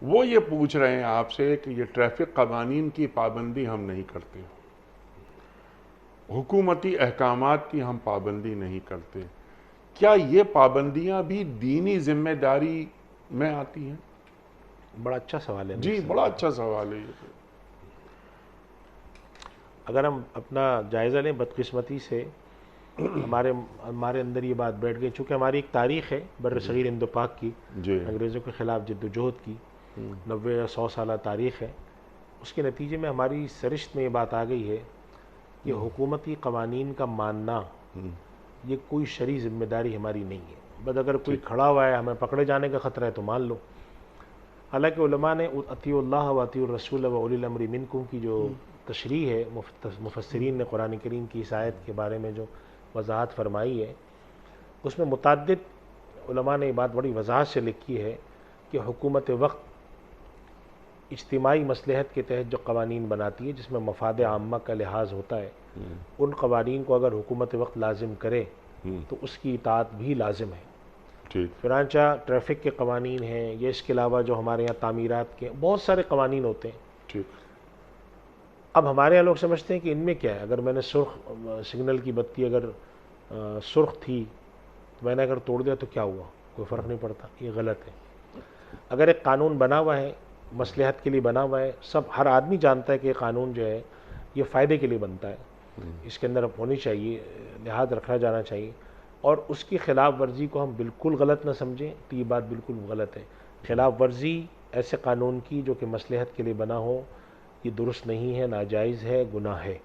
وہ یہ پوچھ رہے ہیں آپ سے کہ یہ ٹریفک قوانین کی پابندی ہم نہیں کرتے، حکومتی احکامات کی ہم پابندی نہیں کرتے، کیا یہ پابندیاں بھی دینی ذمہ داری میں آتی ہیں؟ بڑا اچھا سوال ہے میر جی بڑا صاحب۔ اچھا سوال ہے یہ۔ اگر ہم اپنا جائزہ لیں بدقسمتی سے ہمارے اندر یہ بات بیٹھ گئی، چونکہ ہماری ایک تاریخ ہے بر صغیر ہند و پاک کی، جی انگریزوں کے خلاف جد و جہد کی 90 یا 100 سالہ تاریخ ہے۔ اس کے نتیجے میں ہماری سرشت میں یہ بات آ گئی ہے کہ حکومتی قوانین کا ماننا یہ کوئی شرعی ذمہ داری ہماری نہیں ہے، بس اگر کوئی کھڑا ہوا ہے ہمیں پکڑے جانے کا خطرہ ہے تو مان لو۔ حالانکہ علماء نے اطیعوا اللہ و اطیعوا الرسول و اولی الامر منکم کی جو تشریح ہے، مفسرین نے قرآن کریم کی اس آیت کے بارے میں جو وضاحت فرمائی ہے، اس میں متعدد علماء نے یہ بات بڑی وضاحت سے لکھی ہے کہ حکومت وقت اجتماعی مصلحت کے تحت جو قوانین بناتی ہے، جس میں مفاد عامہ کا لحاظ ہوتا ہے، ان قوانین کو اگر حکومت وقت لازم کرے تو اس کی اطاعت بھی لازم ہے۔ ٹھیک۔ چنانچہ ٹریفک کے قوانین ہیں، یا اس کے علاوہ جو ہمارے یہاں تعمیرات کے بہت سارے قوانین ہوتے ہیں۔ ٹھیک۔ اب ہمارے یہاں لوگ سمجھتے ہیں کہ ان میں کیا ہے، اگر میں نے سرخ سگنل کی بتی اگر سرخ تھی تو میں نے اگر توڑ دیا تو کیا ہوا، کوئی فرق نہیں پڑتا، یہ غلط ہے۔ اگر ایک قانون بنا ہوا ہے، مصلحت کے لیے بنا ہوا ہے، ہر آدمی جانتا ہے کہ یہ قانون جو ہے یہ فائدے کے لیے بنتا ہے، اس کے اندر ہونی چاہیے، لحاظ رکھا جانا چاہیے، اور اس کی خلاف ورزی کو ہم بالکل غلط نہ سمجھیں تو یہ بات بالکل غلط ہے۔ خلاف ورزی ایسے قانون کی جو کہ مصلحت کے لیے بنا ہو، یہ درست نہیں ہے، ناجائز ہے، گناہ ہے۔